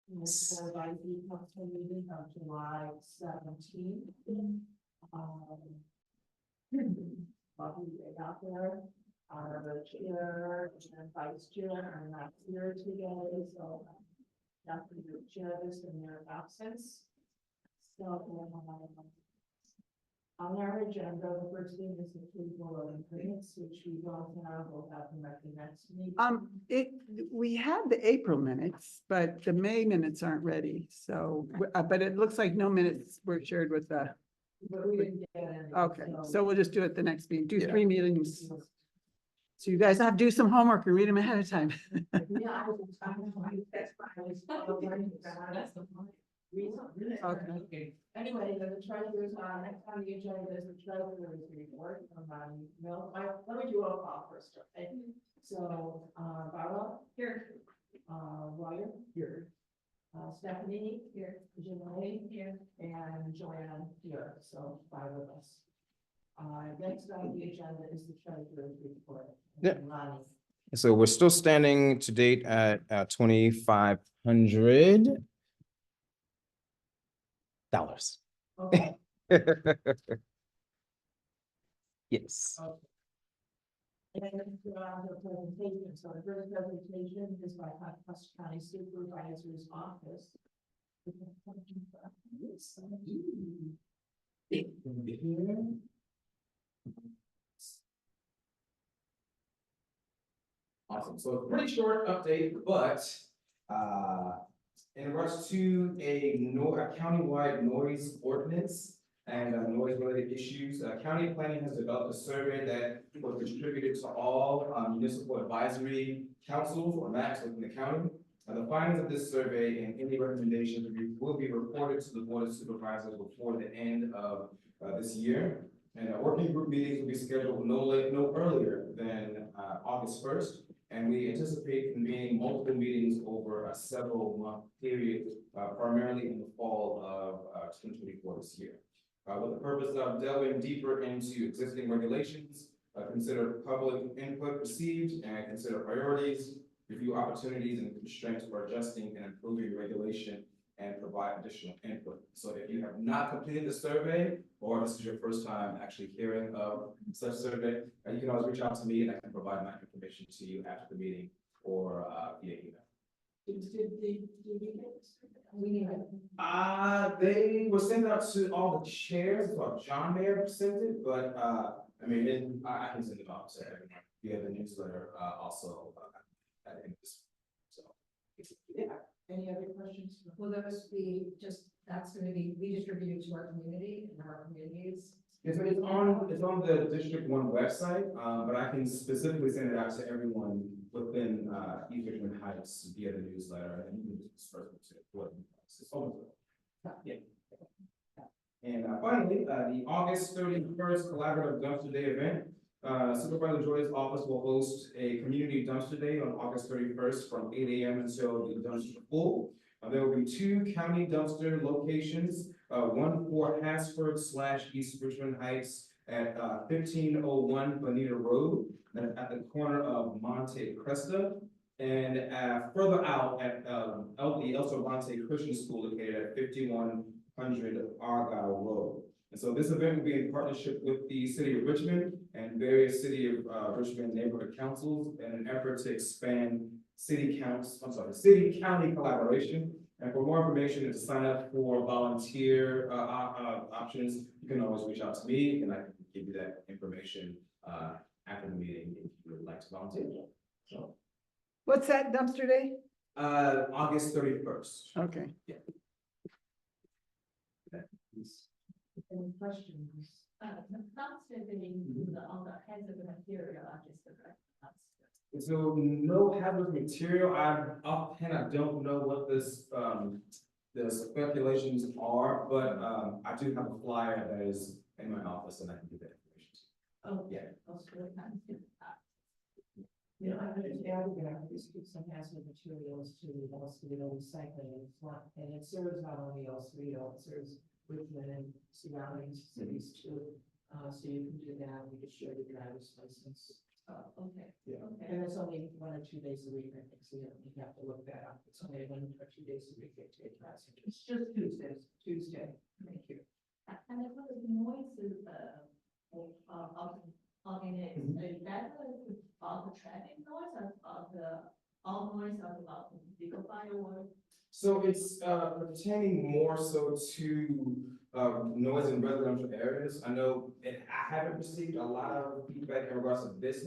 This is by the council meeting of July 17th. Probably right out there. Our chair and vice chair are not here today, so nothing to chair this in their absence. So, on our agenda, the first thing is the approval of minutes, which we don't have, we'll have them at the next meeting. We have the April minutes, but the May minutes aren't ready, so, but it looks like no minutes were shared with the, But we didn't get any. okay, so we'll just do it the next meeting, do Yeah. 3 meetings. So you guys have to do some homework and read them ahead of time. Yeah, I was, that's why I was learning about it. That's the point. Okay. Anyway, the treasurer's, next on the agenda is the treasurer's report from, let me do a call first, okay? So, Barbara? Here. Royer? Here. Stephanie? Here. Janelle? Here. And Joanne? Here, so 5 of us. Next on the agenda is the treasurer's report. Yeah. Ronnie. So we're still standing to date at $2,500. Okay. Yes. And the presentation, so the first presentation is by Custer County Supervisor's Office. Awesome. So a pretty short update, but in regards to a countywide noise ordinance and noise related issues, county planning has developed a survey that was distributed to all municipal advisory councils or MACs within the county. The findings of this survey and any recommendations will be reported to the Board of Supervisors before the end of this year. And working group meetings will be scheduled no earlier than August 1st. And we anticipate convening multiple meetings over a several month period, primarily in the fall of 2024 this year. With the purpose of delving deeper into existing regulations, consider public input received and consider priorities, review opportunities and constraints for adjusting and improving regulation and provide additional input. So if you have not completed the survey, or this is your first time actually hearing of such survey, you can always reach out to me and I can provide my information to you after the meeting or via email. They were sent out to all the chairs, well, John may have sent it, but I mean, I can send it out to everyone via the newsletter also. So, Yeah. Any other questions? Will those be that's going to be redistributed to our community and our communities? it's on the District 1 website, but I can specifically send it out to everyone within East Richmond Heights via the newsletter, and you can just disperse it to what it's on. Yeah. And finally, the August 31st collaborative dumpster day event. Supervisor Joy's office will host a community dumpster day on August 31st from 8 a.m. until the dumpster full. There will be 2 county dumpster locations, one for Hasford / East Richmond Heights at 1501 Bonita Road, at the corner of Monte Cresta, and further out at the El Cervante Christian School located at 5100 Argyle Road. And so this event will be in partnership with the City of Richmond and various City of Richmond neighborhood councils in an effort to expand city-county collaboration. And for more information and to sign up for volunteer options, you can always reach out to me and I can give you that information after the meeting if you would like to volunteer. So, What's that dumpster day? August 31st. Okay. Yeah. Any questions? Dumpster being on the heads of the material, just the dumpster. So no hazardous material. Offhand, I don't know what this the speculations are, but I do have a flyer that is in my office and I can give that information. Oh, Yeah. that's good. You know, I'm just adding that this gives some hazardous materials to the El Cerrito recycling, and it serves not only El Cerrito, it serves Richmond and surrounding cities too. So you can do that, you can show your driver's license. Okay. Yeah. Okay. And it's only 1 or 2 days a week, I think, so you have to look that up. It's only Wednesday, then 2 days a week they take classes. It's just Tuesday. Thank you. And then for the noises, is that about the traffic noise or about the, all noise or about the vehicle fireworks? So it's pertaining more so to noise in residential areas. I know, and I haven't received a lot of feedback in regards to this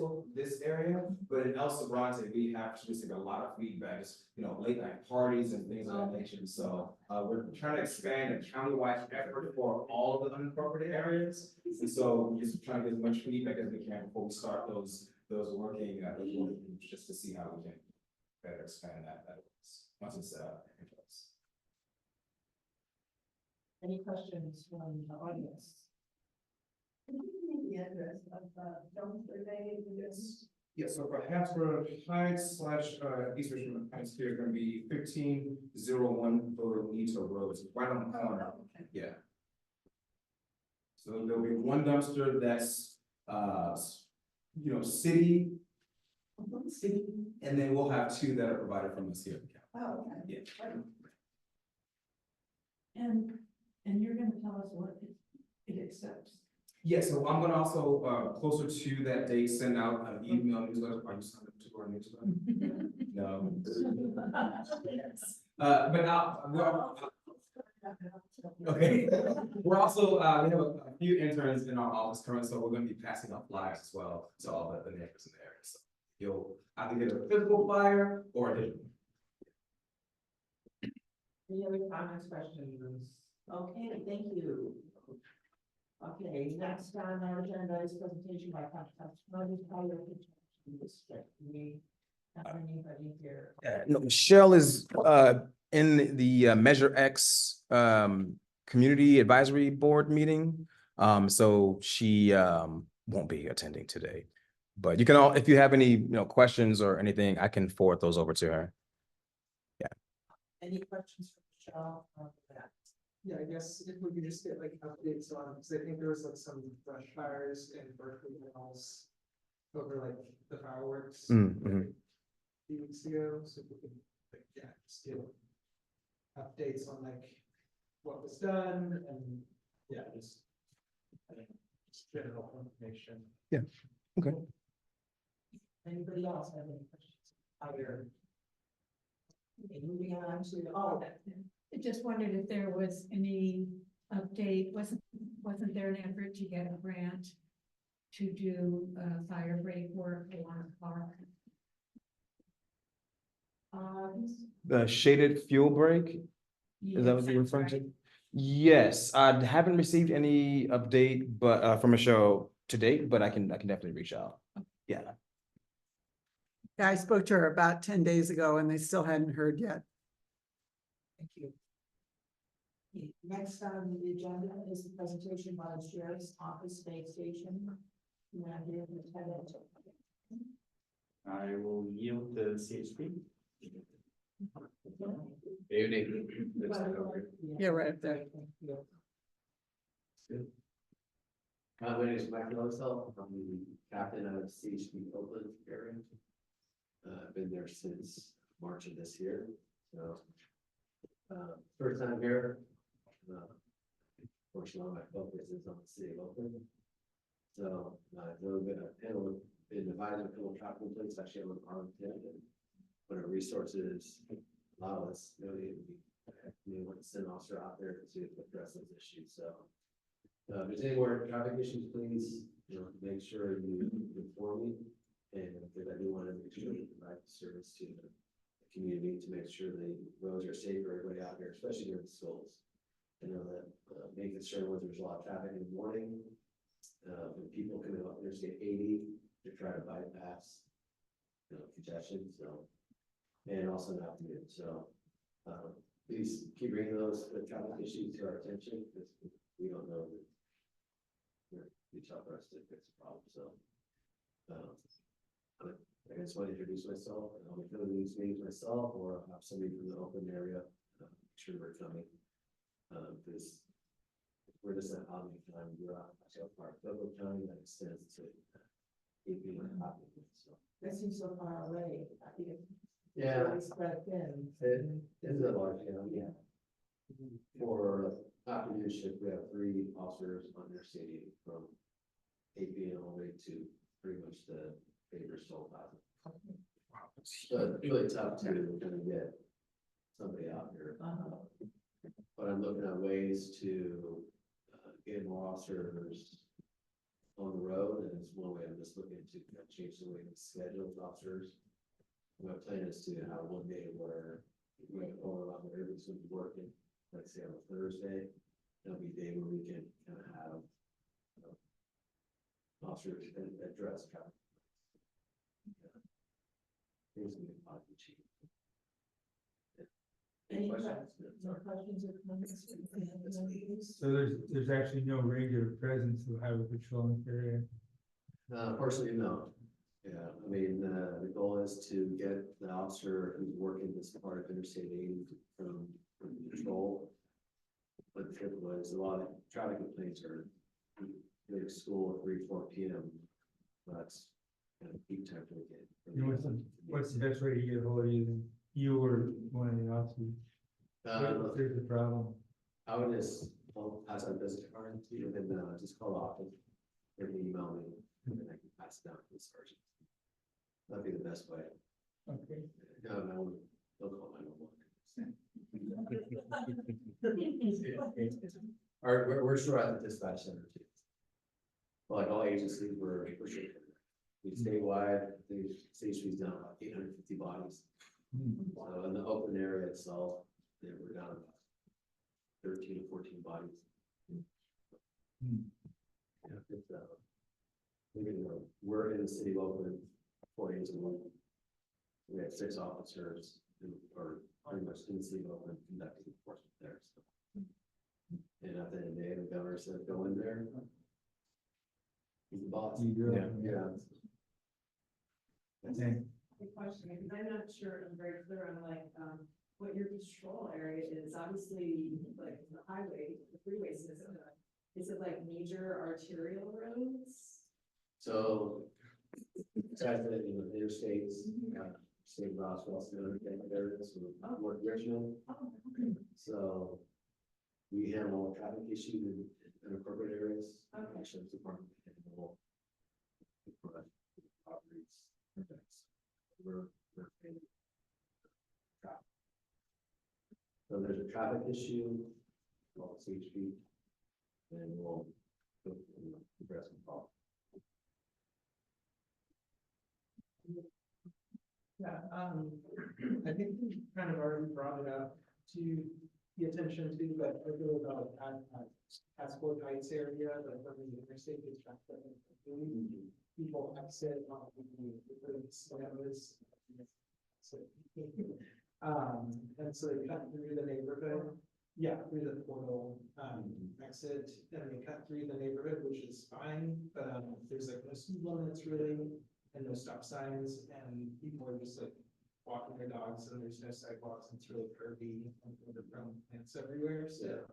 area, but in El Sobrante, we have received a lot of feedback, just, late night parties and things of that nature. So we're trying to expand a countywide effort for all of the unincorporated areas. And so we're just trying to get as much feedback as we can before we start those working groups, just to see how we can better expand that once it's in place. Any questions from the audience? Can you give me the address of dumpster day? Yes. Yeah, so for Hatfield Heights / East Richmond Heights, here is gonna be 1501 Bonito Road, it's right on the corner. Yeah. So there'll be one dumpster that's, city, and then we'll have two that are provided from us here. Oh, okay. Yeah. And you're gonna tell us what it accepts. Yeah, so I'm gonna also, closer to that date, send out an email newsletter. Are you signed up to our newsletter? No. Okay. We're also, we have a few interns in our office currently, so we're gonna be passing out flyers as well to all the neighbors in the area. So you'll either get a physical flyer or a digital. Any other comments, questions? Okay, thank you. Okay, next on our agenda is presentation by Council District. We have anybody here? No, Michelle is in the Measure X Community Advisory Board meeting. So she won't be attending today. But you can all, if you have any questions or anything, I can forward those over to her. Any questions for Michelle on that? Yeah, I guess if we could just get like updates on, because I think there was like some brush fires in Berkeley Hills over like the fireworks. Mm-hmm. A few weeks ago, so if we could, like, yeah, just get updates on like what was done and, yeah, just general information. Yeah, okay. Anybody else have any questions? Either. Okay, moving on to, I just wondered if there was any update, wasn't there an effort to get a grant to do fire break work along the park? The shaded fuel break, is that what you're referring to? Yes, I haven't received any update, but from Michelle to date, but I can definitely reach out. Yeah. Yeah, I spoke to her about 10 days ago and they still hadn't heard yet. thank you. Okay, next on the agenda is the presentation by the Sheriff's Office Space Station. You want to hear the tenant? I will yield the CHP. Evening. Yeah, right up there. My name is Mike Losell. I'm the captain of CHP Oakland area. I've been there since March of this year, so first time here. Fortunately, my focus is on the city of Oakland. So I've really been advising a couple of traffic plates, actually on Arlington, and what our resources allow us, we want to send an officer out there to address those issues. So if there's any more traffic issues, please, make sure you inform me. And because I do want to make sure we provide service to the community to make sure the roads are safe for everybody out here, especially during the schools. I know that main concern was there's a lot of traffic in the morning. When people coming up Interstate 80 to try to bypass congestion. So, and also in the afternoon. So please keep bringing those traffic issues to our attention because we don't know that it's up for us to fix the problem. So I just want to introduce myself. I'll be filling these meetings myself, or I'll have somebody from the open area. Sure we're coming. Because we're just at Omni County, we're out of Park, Douglas County, that extends to AP and Hopkins. So That seems so far away. I think Yeah. It's spread thin. It is a large county, yeah. For afternoon shift, we have 3 officers on interstate from 8 p.m. all the way to pretty much the Baker Soul Plaza. So it's really tough to kind of get somebody out here. But I'm looking at ways to get more officers on the road, and it's one way I'm just looking to kind of change the way we schedule officers. My plan is to have one day where we're going around where everybody's gonna be working, let's say on a Thursday. That'll be a day where we can kind of have officers address traffic. Things will be positive. Any questions? more questions or comments? So there's actually no regular presence of highway patrol in the area. Personally, no. Yeah, I mean, the goal is to get the officer who's working this part of Interstate 80 from patrol. But the trick was a lot of traffic complaints are like school at 3-4 p.m. That's kind of peak time to get. You know, what's the best way to get a hold of you than you or one of the officers? If there's a problem. I would just, I'll pass on business card to you and just call office or email me and then I can pass it down to the sergeant. That'd be the best way. Okay. No, they'll call 911. Or we're sure at the dispatch center too. Like all agencies, we're sure. We statewide, the station's down about 850 bodies. So in the open area itself, they were down about 13 or 14 bodies. Yeah, it's, we're in the city of Oakland 4 days a month. We have 6 officers who are pretty much in the city of Oakland conducting enforcement there. So. And at the end of the day, the governor said, go in there. He's the boss. Yeah. Okay. Good question, because I'm not sure, I'm very clear on like, what your patrol area is, obviously, like the highway, the freeway system. Is it like major arterial roads? So, besides that, you know, interstates, state of Roswell, areas, so North Richmond. Oh, okay. So we handle traffic issues in corporate areas. Okay. Sheriff's Department handle properties. We're paying traffic. So there's a traffic issue, well, CHP, and we'll address the problem. Yeah, I think we kind of already brought it up to the attention to, but I feel about Passport Heights area, but from the interstate gets traffic. People exit on the cameras. And so they cut through the neighborhood, through the portal, exit, and they cut through the neighborhood, which is fine, but there's like no speed limits really, and no stop signs, and people are just like walking their dogs, and there's no sidewalks, and it's really curvy, and they're throwing plants everywhere, so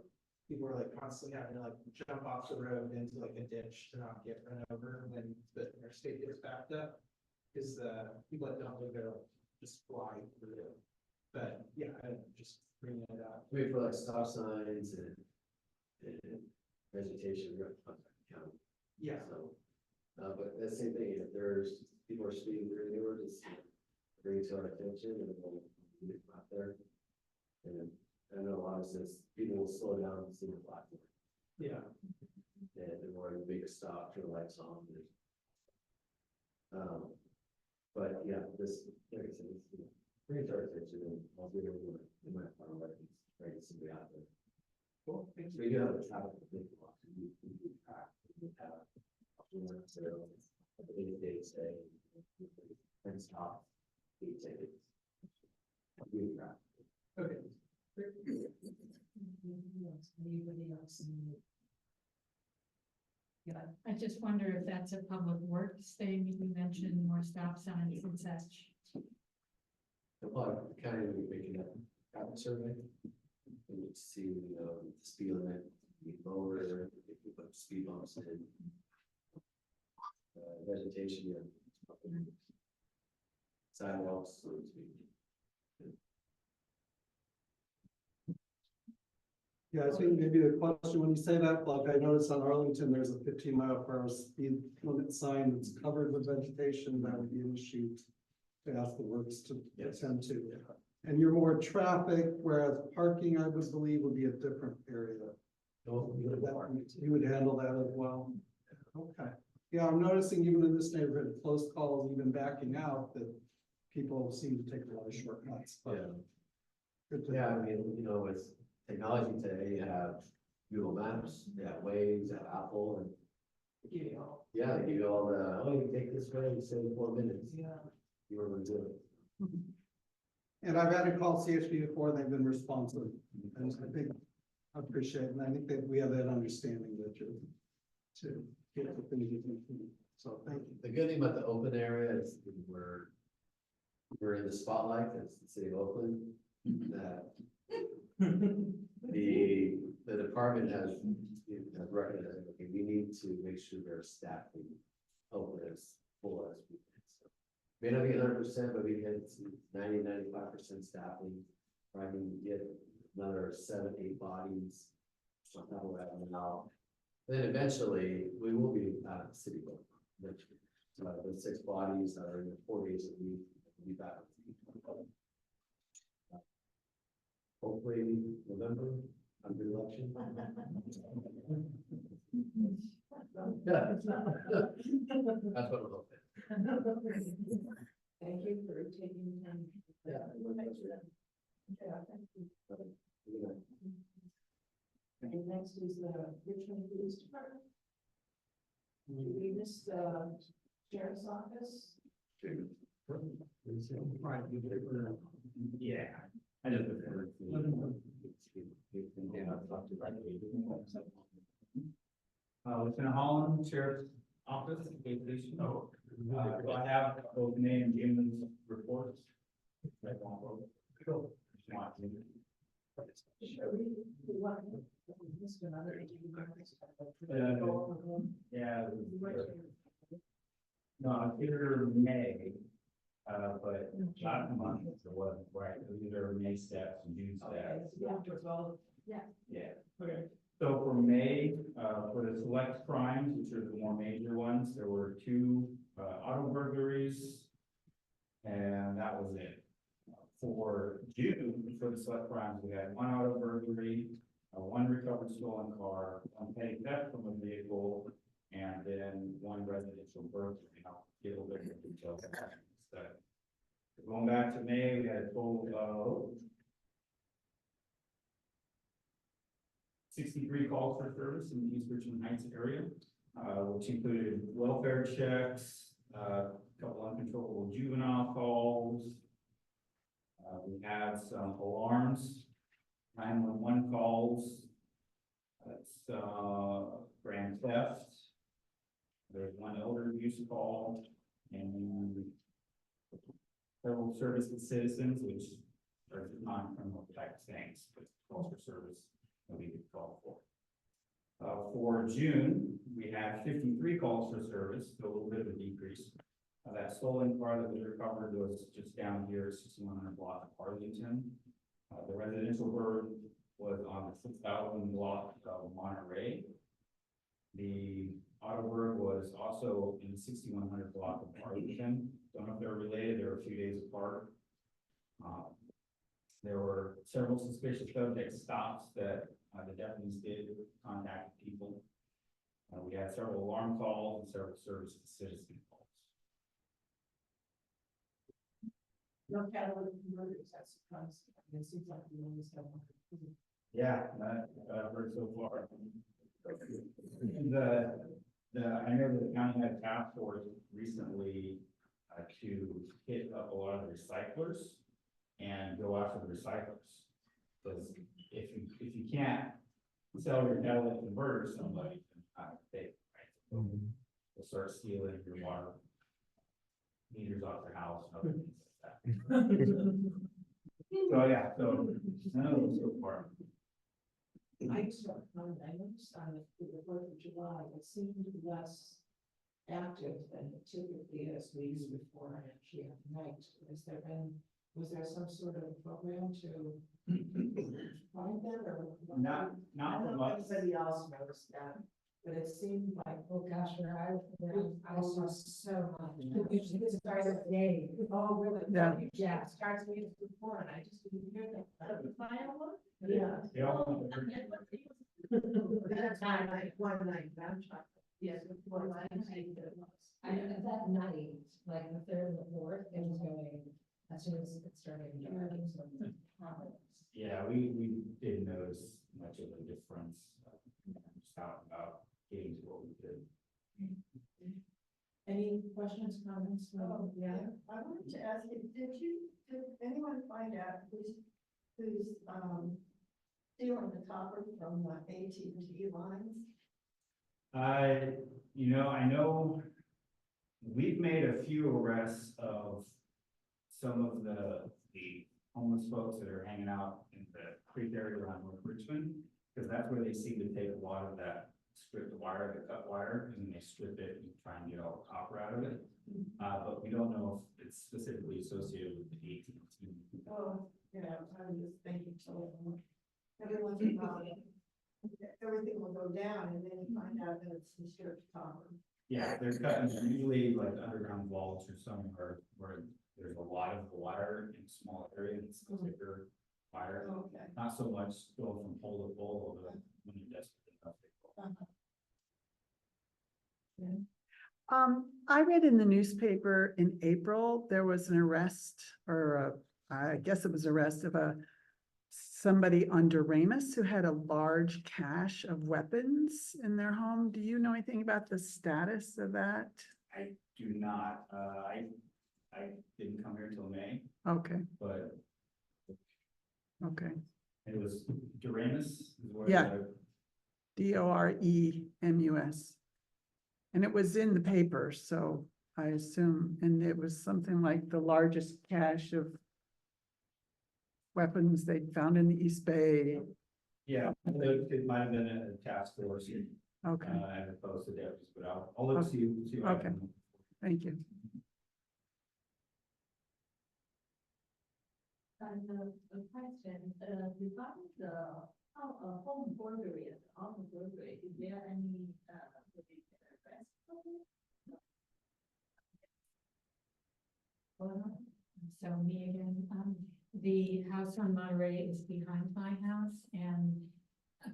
people are like constantly having to like jump off the road into like a ditch to not get run over when the interstate gets backed up, because the people that don't live there like, just fly through. But yeah, I'm just bringing it up. Wait for like stop signs and vegetation, we're gonna contact the county. Yeah. So, but that's the same thing, if there's people are speeding through the neighborhood, just bring it to our attention and we'll get them out there. And I know a lot of this, people will slow down and see the platform. Yeah. And they're more to make a stop, turn the lights on. But yeah, this, like I said, it's, bring it to our attention and I'll be able to, in my final records, try to get somebody out there. Cool. Thank you. We do have a traffic block, we do track, we have, so, at the end of the day, say, and stop, 8 tickets. We track. Okay. Anybody else? Yeah, I just wonder if that's a public works thing, you mentioned more stop signs and such. The county will be making a traffic survey. We need to see, the speed limit, be lower, if we put speed bumps in. Vegetation, sidewalks, so to speak. Yeah, I think maybe the question, when you say that, like I noticed on Arlington, there's a 15-mile-per-hour speed limit sign that's covered with vegetation, that would be an issue to ask the works to attend to. And you're more traffic, whereas parking, I would believe, would be a different area. You would handle that as well? Okay. Yeah, I'm noticing even in this neighborhood, close calls, even backing out, that people seem to take a lot of shortcuts. But Yeah. good to Yeah, I know. mean, you know, with technology today, you have Google Maps, you have Waze, you have Apple, and yeah, they give you all the, oh, you take this way, you save 4 minutes. Yeah. You were gonna do it. And I've had to call CHP before, and they've been responsive, and I think, I appreciate it, and I think that we have that understanding that you're to get the things you can do. So thank you. The good thing about the open area is we're in the spotlight as the city of Oakland, that the department has recognized, okay, we need to make sure their staffing Oakland as full as we can. So may not be 100%, but we get 90-95% staffing. Probably get another 7-8 bodies on top of that now. Then eventually we will be out of the city. The 6 bodies that are in the 4 days a week will be back. Hopefully November, under election. That's what we're hoping. Thank you for taking the time. Yeah. Yeah, thank you. And next is the Richmond Police Department. We missed the sheriff's office. Yeah, I just. Lieutenant Holland, Sheriff's Office, so I have both name and Jamin's reports. Yeah. No, it's either May, but not a month, it wasn't, right, it was either May steps and June steps. Yeah. Okay. So for May, for the select crimes, which are the more major ones, there were 2 auto burglaries. And that was it. For June, for the select crimes, we had 1 auto burglary, 1 recovered stolen car, 1 petty theft from a vehicle, and then 1 residential burglary. I'll get a little bit more details on that. So, going back to May, we had a total of 63 calls for service in the East Richmond Heights area, which included welfare checks, a couple uncontrollable juvenile calls. We had some alarms, 911 calls. That's grand theft. There's 1 elder abuse call, and several service to citizens, which are non-criminal type things, but calls for service that we could call for. For June, we had 53 calls for service, so a little bit of a decrease. That stolen car that was recovered was just down here, 6100 block of Arlington. The residential burn was on the 6000 block of Monterey. The auto burn was also in the 6100 block of Arlington. Don't know if they're related, they're a few days apart. There were several suspicious subject stops that the deputies did contact people. We had several alarm calls and several service to citizen calls. No catalytic converters, that's surprising. It seems like we always have one. Yeah, that I've heard so far. I know the county had a task force recently to hit up a lot of the recyclers and go after the recyclers. Because if you can't sell your catalytic converter to somebody, then not take it, right? They'll start stealing your water meters off their house and other things like that. So yeah, so none of those so far. I used to, I noticed on the 4th of July, it seemed less active than it typically is weeks before and actually at night. Was there some sort of program to find them or? Not I don't from know us. if anybody else noticed that, but it seemed like, oh gosh, I saw so much. It started today. Oh, really? Yeah. Yeah, it starts me before and I just didn't hear that. The firework? Yeah. They all- That time, one night, I'm trying. Yes, One night. that night, like the third and the fourth, it was going, as soon as it started. Yeah, we didn't notice much of a difference, just out about getting to what we could. Any questions, comments? Oh, Yeah. I wanted to ask you, did anyone find out who's stealing the copper from the AT&T lines? I know we've made a few arrests of some of the homeless folks that are hanging out in the creek area around North Richmond, because that's where they seem to take a lot of that stripped wire, the cut wire, and then they strip it and try and get all the copper out of it. But we don't know if it's specifically associated with the AT&T. Oh, yeah, I was just thinking, so every once in a while, everything will go down and then you find out that it's the stripped copper. Yeah, they're cutting usually like underground vaults or somewhere where there's a lot of the wire in a small area, it's a thicker wire. Okay. Not so much going from pole to pole, but when you're desperate enough. they go. I read in the newspaper in April, there was an arrest or I guess it was arrest of somebody on Doremus who had a large cache of weapons in their home. Do you know anything about the status of that? I do not, I didn't come here till May, Okay, but okay. it was Doremus. Is where Yeah. the- Doremus. And it was in the paper, so I assume, and it was something like the largest cache of weapons they'd found in the East Bay. Yeah, it might have been a task force, Okay, as opposed to deputies, but I'll look, see. what I Okay. can- thank you. And a question, regarding the home burglary and auto burglary, is there any arrest? So me again, the house on Monterey is behind my house and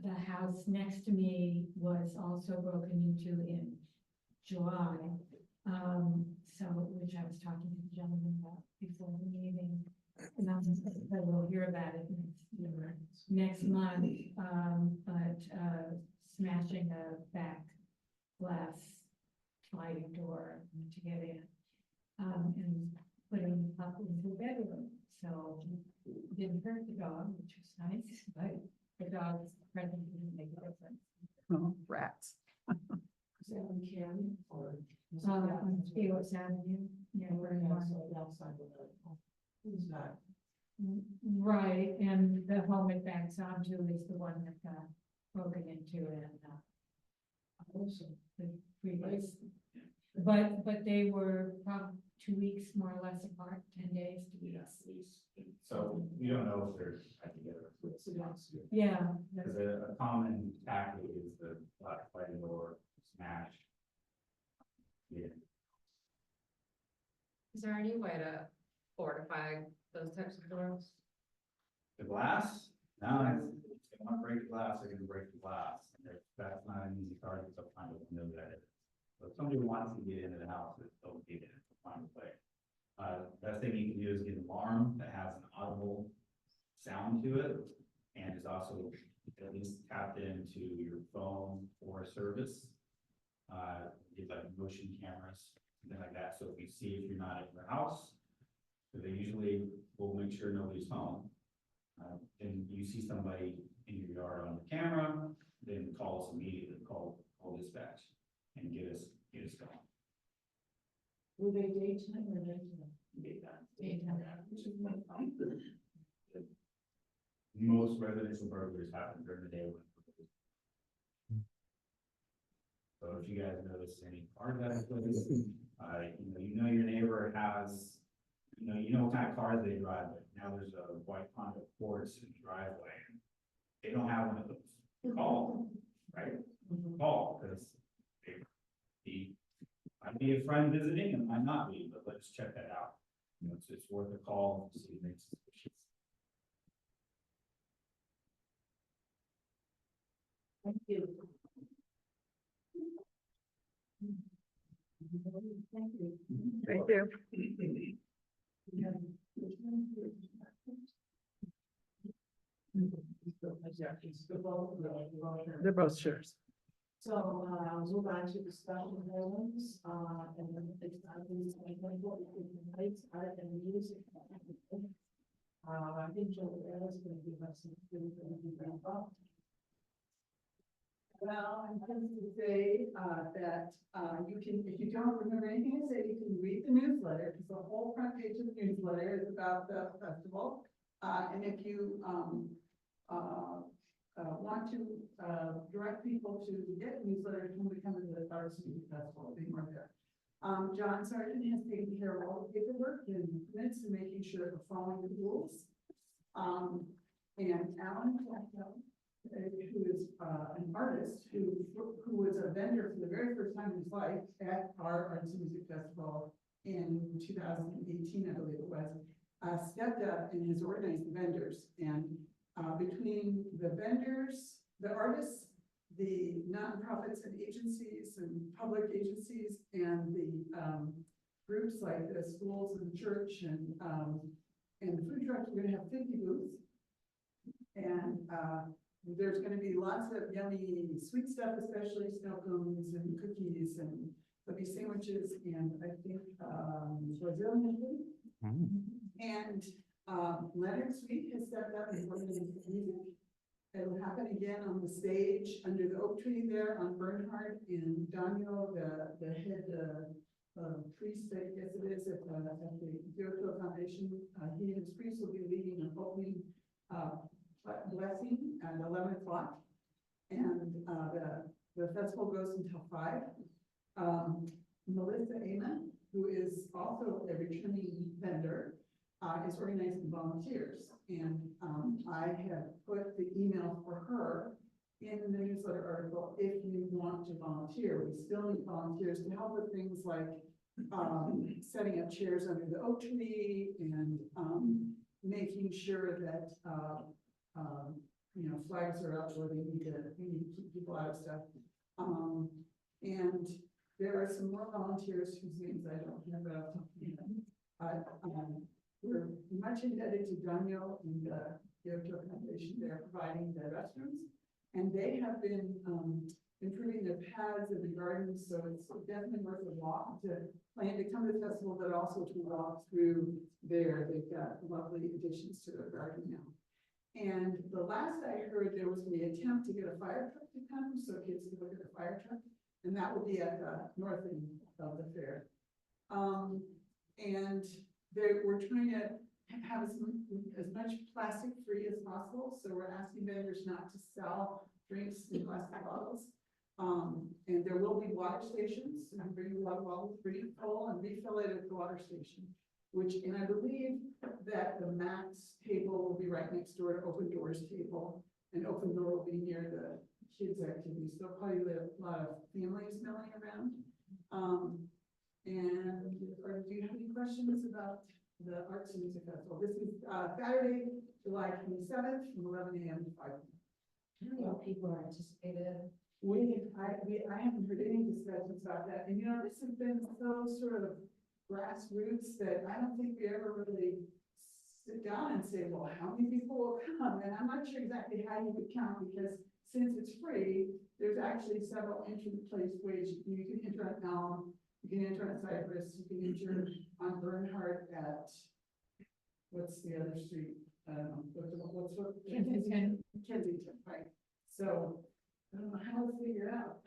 the house next to me was also broken into in July. So, which I was talking to the gentleman about before the meeting. And so we'll hear about it next month, but smashing a back glass sliding door to get in. And putting up into the bedroom, so didn't hurt the dog, which was nice, but the dog's presence didn't make a difference. Oh, rats. Is that on Karen or? On Felix Avenue, yeah, we're in Outside of the. Who's that? right, and the home it backs onto is the one that got broken into and the previous. But they were probably 2 weeks more or less apart, 10 days, 2 weeks. So we don't know if they're tied together. Yeah. Because a common tactic is the black sliding door smash. Yeah. Is there any way to fortify those types of doors? The glass, no, if they want to break the glass, they're gonna break the glass. That's not an easy target to find a window that is. So if somebody wants to get into the house, they'll get in, find a way. Best thing you can do is get an alarm that has an audible sound to it. And is also at least tapped into your phone or service. Get like motion cameras, something like that. So if you see if you're not at your house, so they usually will make sure nobody's home. And you see somebody in your yard on the camera, then call us immediately, call dispatch and get us going. Were they daytime or nighttime? Daytime. Most residential burglaries happen during the day. So if you guys notice any car that place, you know your neighbor has, you know what kind of cars they drive, but now there's a white Honda Accord in the driveway. they don't have one of those, call, right? Call, because the, might be a friend visiting and might not be, but let's check that out. You know, it's worth a call to see if it's suspicious. Thank you. Thank you. Thank you. They're both shares. So, move on to the special items, and then it's, I think, lights, art and music. I think Joe is going to give us some things that we can bring up. Well, I'm going to say, that, you can, if you don't remember anything I said, you can read the newsletter, because the whole front page of the newsletter is about the festival. And if you, want to, direct people to get newsletters when we come to the Arts Music Festival, they were there. John Sargent has taken care of all the paperwork and minutes and making sure we're following the rules. And Alan Flacco, who is an artist who was a vendor for the very first time in his life at our Arts and Music Festival in 2018, I believe it was, stepped up and has organized the vendors. And between the vendors, the artists, the nonprofits and agencies and public agencies, and the groups like the schools and the church and the food trucks, we're going to have 50 booths. And there's going to be lots of yummy sweet stuff, especially snow cones and cookies, and there'll be sandwiches and I think Brazilian food. And Leonard Sweet has stepped up and organized music. It'll happen again on the stage under the oak tree there on Bernhard, and Daniel, the head priest, I guess it is, at the Kyoto Foundation. He and his priest will be leading an opening blessing at 11 o'clock, and the festival goes until 5. Melissa Amon, who is also a returning vendor, is organizing volunteers, and I have put the email for her in the newsletter article. If you want to volunteer, we still need volunteers to help with things like setting up chairs under the oak tree and making sure that you know, flags are up where we need to keep people out of stuff. And there are some more volunteers whose names I don't have. We're much indebted to Daniel and the Kyoto Foundation. They're providing the restrooms, and they have been improving their paths in the gardens, so it's definitely worth a walk to plan to come to the festival, but also to walk through there. They've got lovely additions to their garden now. And the last I heard, there was the attempt to get a fire truck to come, so kids can look at the fire truck, and that will be at the north end of the fair. And we're trying to have as much plastic free as possible, so we're asking vendors not to sell drinks in plastic bottles. And there will be water stations, and I'm bringing a lot of bottles free, full, and refill it at the water station. And I believe that the Max table will be right next door to Open Doors table, and Open Door will be near the kids' activities. So probably a lot of families milling around. Or do you have any questions about the Arts and Music Festival? This is Saturday, July 27th from 11 a.m. to 5 p.m. I don't know if people are anticipated. I haven't heard any discussions about that. And you know, this has been so sort of grassroots that I don't think we ever really sit down and say, well, how many people will come? And I'm not sure exactly how you would count, because since it's free, there's actually several entry place ways. You can enter on Elm, you can enter on Cypress, you can enter on Bernhard at, what's the other street? Kensington, right? So I don't know how to figure it out.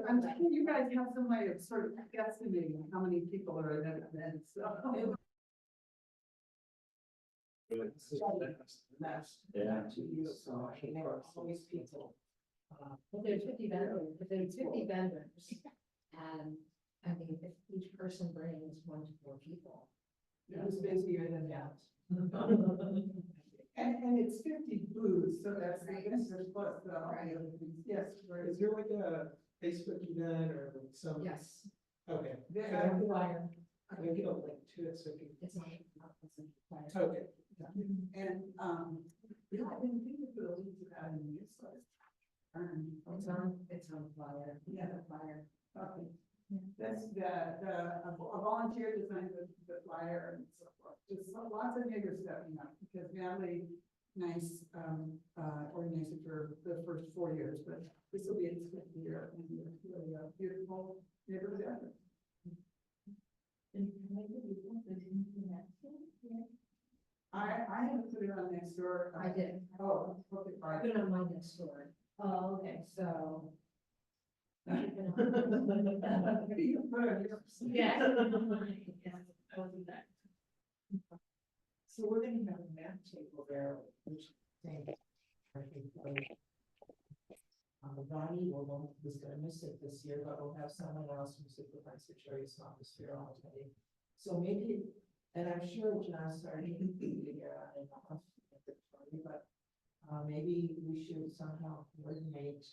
I'm thinking you guys have some way of sort of guesstimating how many people are in that event, so. Yeah. So I think there are always people. Well, there's 50 vendors, but there's 50 vendors. And I mean, if each person brings 1 to 4 people. Who's busier than that? And it's 50 booths, so that's the answer plus the, all the other things. Yes, right. Is there like a Facebook event or some? Yes. Okay. They Could I have get- a flyer. Could I get a link to it so I can? It's on. Flyer. Okay. And, yeah, I didn't think of the leads out in the newsletter. It's on flyer. Yeah, the flyer. Okay. That's a volunteer designed the flyer and so forth. Just lots of neighbors stepping up because we have a nice, organization for the first 4 years, but this will be its 5th year and it's really a beautiful neighborhood effort. I haven't put it on next door. I did. Oh, okay, I fine. put it on my next door. Oh, okay. So. You can put it on yours. Yeah. I'll do that. So we're gonna have a map table there, which I think, Ronnie was gonna miss it this year, but we'll have someone else from Supervisor Cherry's office here all day. So maybe, and I'm sure John's already figured out but maybe we should somehow coordinate,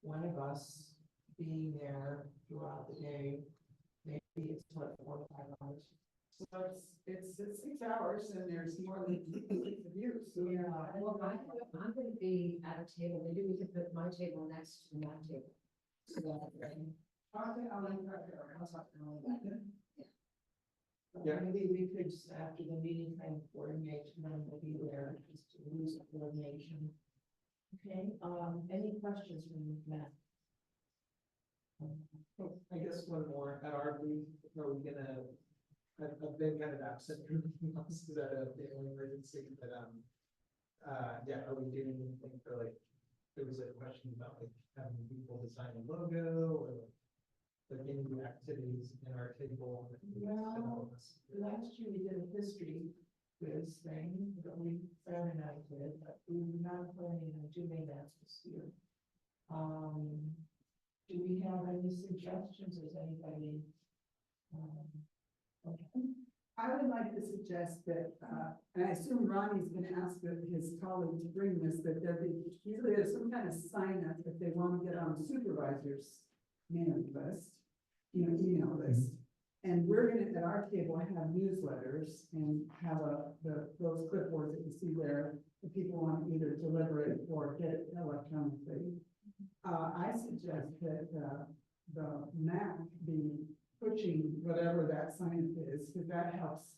one of us being there throughout the day. Maybe it's what, 4 or 5 hours. So it's 6 hours and there's more than 6 of you. So Yeah, well, I'm gonna be at a table, maybe we could put my table next to that table. So that, Okay, I'll let you I'll talk to Ellen about it. Yeah. Maybe we could, just after the meeting, kind of coordinate, when we'll be there, just to lose coordination. Okay, any questions from Matt? I guess one more, at our booth, are we gonna, I've been kind of absent from months because I had a family emergency, but, yeah, are we doing anything for like, there was a question about like having people design a logo or like any new activities in our table? Well, last year we did a history quiz thing that we, Fran and I did, but we're not planning on doing that this year. Do we have any suggestions? Is anybody? Okay. I would like to suggest that, and I assume Ronnie's gonna ask his colleague to bring this, that usually there's some kind of sign up if they want to get on the supervisor's mailing list, email list. And we're gonna, at our table, have newsletters and have those clipboards that you see there, if people want to either deliver it or get it electronically. I suggest that, the Mac be pushing whatever that sign is, because that helps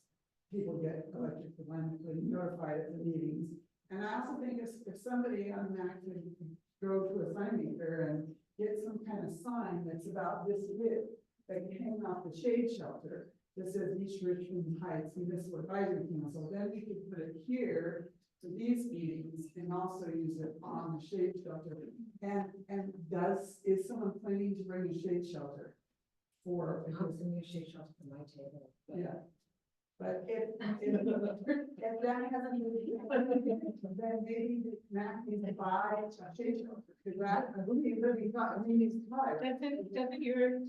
people get electronically notified at the meetings. And I also think if somebody on Mac could go to a sign maker and get some kind of sign that's about this width, that can hang off the shade shelter, that says East Richmond Heights Municipal Advisory Council, then we could put it here to these meetings and also use it on the shade shelter. And is someone planning to bring a shade shelter? I'm some new shade shelter for my table. But Yeah. But if that hasn't been, then maybe Mac needs to buy a shade shelter, because that, I believe, really got, needs to buy. Doesn't your.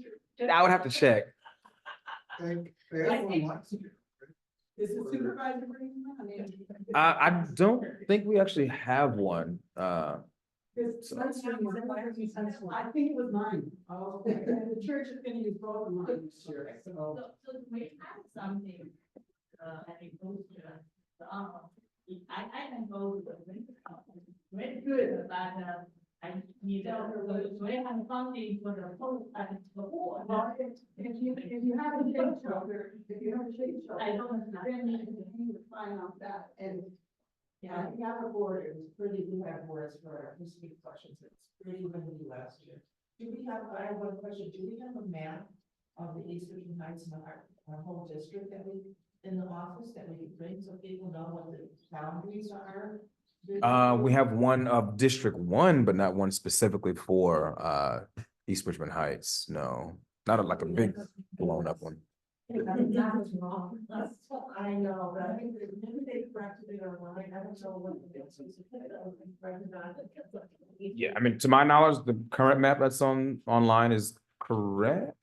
I would have to check. Is the supervisor bringing one? I mean. I don't think we actually have one. Because I think it was mine. Oh, and the church is gonna use both of mine this year, so. So we have something, I think, poster, I can go to the, very good, but, I need, we have something for the post, the board. Well, if you have a shade shelter, I don't then you can find out that, and yeah, we have a board, it was pretty, we have boards for our history questions, it's pretty limited last year. Do we have, I have one question, do we have a map of the East Richmond Heights in our whole district that we, in the office, that we could bring so people know what the boundaries are? We have one of District 1, but not one specifically for East Richmond Heights. No, not like a big blown up one. That was wrong. That's what I know, but I think maybe they corrected it online, I don't know what the difference is. Yeah, I mean, to my knowledge, the current map that's online is correct,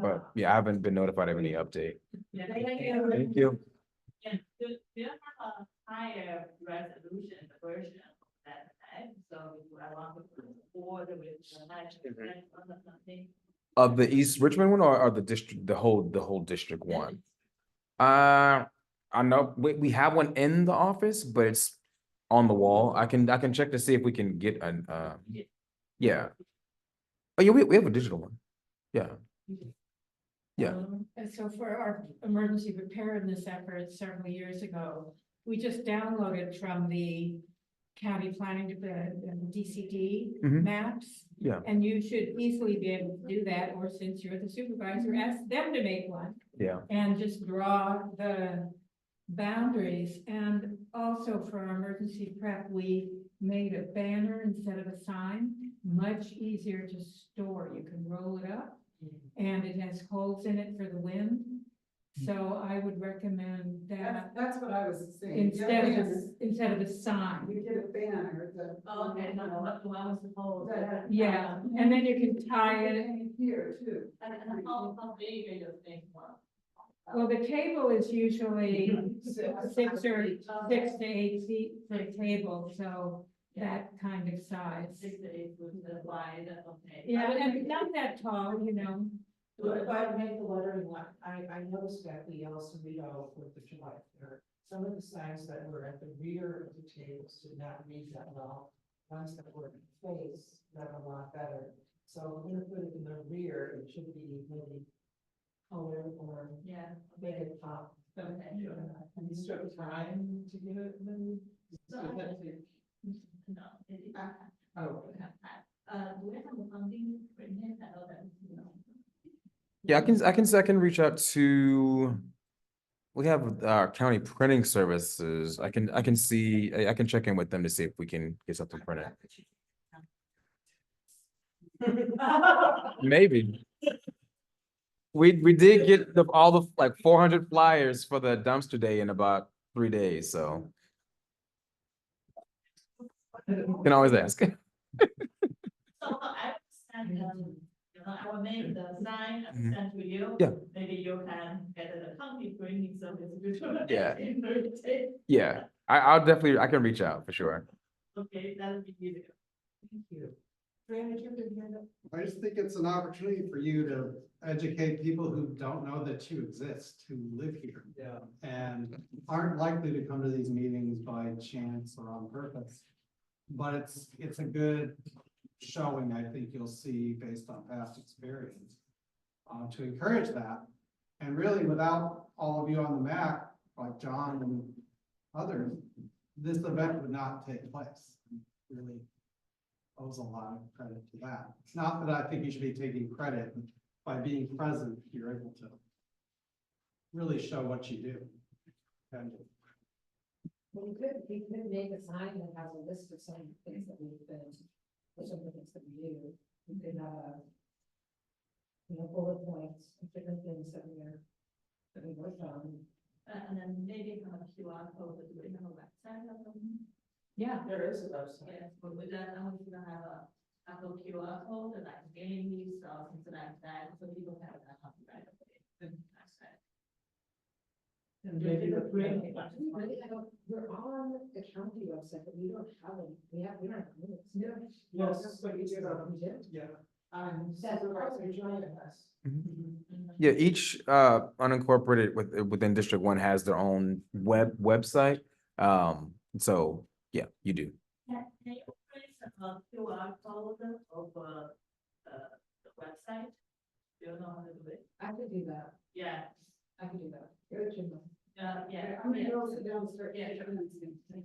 but yeah, I haven't been notified of any update. Yeah, Thank you. Yeah, do you have a higher resolution version border with the national bank or something. Of the East Richmond one or the district, the whole district one? I know, we have one in the office, but it's on the wall. I can check to see if we can get an, yeah. Oh, yeah, we have a digital one. Yeah. Yeah. And so for our emergency preparedness efforts several years ago, we just downloaded from the county planning, DCD Mhm. maps. Yeah. And you should easily be able to do that, or since you're the supervisor, ask them to make one. Yeah. And just draw the boundaries. And also for our emergency prep, we made a banner instead of a sign, much easier to store. You can roll it up and it has holes in it for the wind. So I would recommend that That's what I was saying. instead of a sign. You get a banner that. Oh, okay, no, what was the whole? Yeah, and then you can tie it. Here too. And how big are your things? Well, the table is usually 6 to 8 feet for a table, so that kind of size. 6 to 8 foot wide, okay. Yeah, and not that tall, you know. Well, if I make the lettering, I noticed at the El Cerrito with the July 3rd, some of the signs that were at the rear of the tables did not read that well. Ones that were in face read a lot better. So I'm gonna put it in the rear, it should be maybe color or Yeah. make it pop. Okay. And you still have time to get it, then? No, it, Oh. do we have a funding for it? I know that, you know. Yeah, I can reach out to, we have our county printing services. I can see, I can check in with them to see if we can get something printed. Maybe. We did get all the like 400 flyers for the dumpster day in about 3 days, so. Can always ask. So I send them, you know, I will make the sign and send to you. Yeah. Maybe you can get a company printing service. Yeah. Yeah, I'll definitely, I can reach out for sure. Okay, that'll be easier. Thank you. Fran, did you have your hand up? I just think it's an opportunity for you to educate people who don't know that you exist, who live here. Yeah. And aren't likely to come to these meetings by chance or on purpose. But it's a good showing, I think you'll see based on past experience, to encourage that. And really, without all of you on the map, like John and others, this event would not take place. Really owes a lot of credit to that. It's not that I think you should be taking credit, but by being present, you're able to really show what you do. And Well, we could make a sign that has a list of some things that we've been, or some of the things that we do. We could have, bullet points, of different things that we worked on. And then maybe have a QR code that we have a website or something. Yeah, there is a website. Yes, but with that, I want you to have a QR code that like games or something like that, so people have that right away. That's it. And maybe we're on the county website, but we don't have them. We don't have minutes. Yes. That's what you did. yeah, Supervisor joining us. Yeah, each unincorporated within District 1 has their own website. So yeah, you do. Can you place a QR code of the website? Do you know how to do it? I could do that. Yeah, I can do that. Go to Jim. yeah. I'm gonna go sit down and start. Yeah,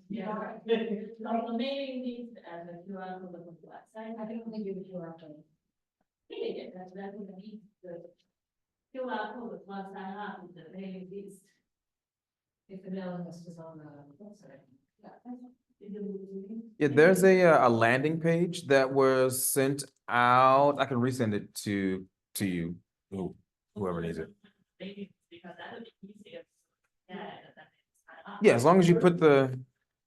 yeah. Like the mailing list and the QR code of the website. I don't think you would QR code. Yeah, that would be the QR code once I have the mailing list. If the mailing list is on the website. Yeah, there's a landing page that was sent out. I can resend it to you, whoever needs it. Maybe because that would be easier. Yeah. Yeah, as long as you put the,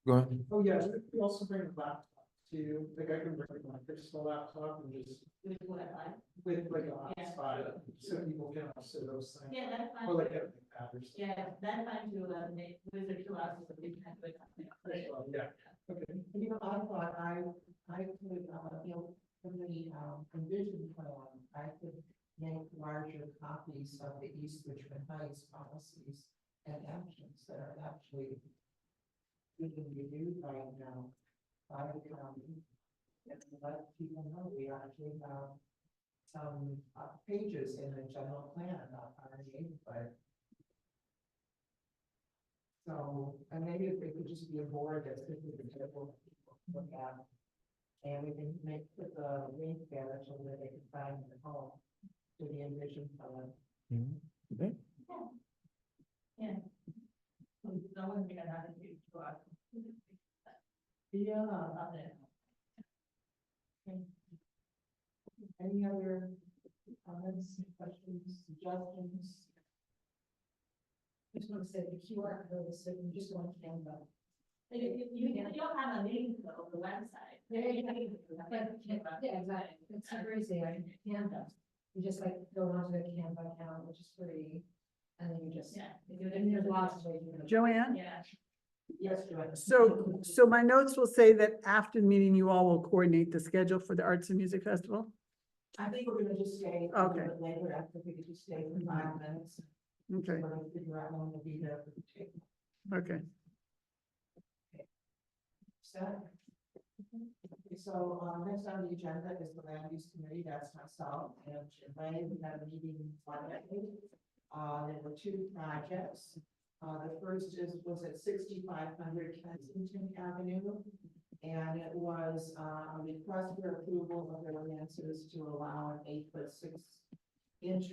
go ahead. Oh, yeah, we also bring a laptop too, like I can bring my personal laptop and just With what, with like a hotspot, so people can also those things. yeah, that's fine. Or like a pad or something. Yeah, that's fine to make with the QR code, we can do it. Yeah, okay. I thought I could, envision plan, I could make larger copies of the East Richmond Heights policies and actions that are actually being reviewed right now by the county. And let people know we actually have some pages in the general plan about our neighborhood. So, and maybe if it could just be a board that's good for the table, look at. And we can put the link there so that they can find the home to the envision plan. Okay. Yeah. No one made another huge one. Yeah. Love it. Any other comments, questions, suggestions? I just want to say the QR code is so you just want to think about. You don't have a link to the website. Yeah, exactly. It's super easy, like Canva. You just like go onto the Canva account, which is free. And then you just, Yeah. and there's lots of ways. You can- Joanne? Yeah. Yes, Joanne. So my notes will say that after the meeting, you all will coordinate the schedule for the Arts and Music Festival? I think we're gonna just stay a Okay. little bit later after we could just stay for 5 minutes. Okay, We're gonna figure out when we'll be there for the table. okay. So, okay, so, next on the agenda is the land use committee, that's myself and Jim Ray. We had a meeting on that week. There were 2 projects. The first was at 6500 Kensington Avenue. And it was, a request for approval of variances to allow an 8'6"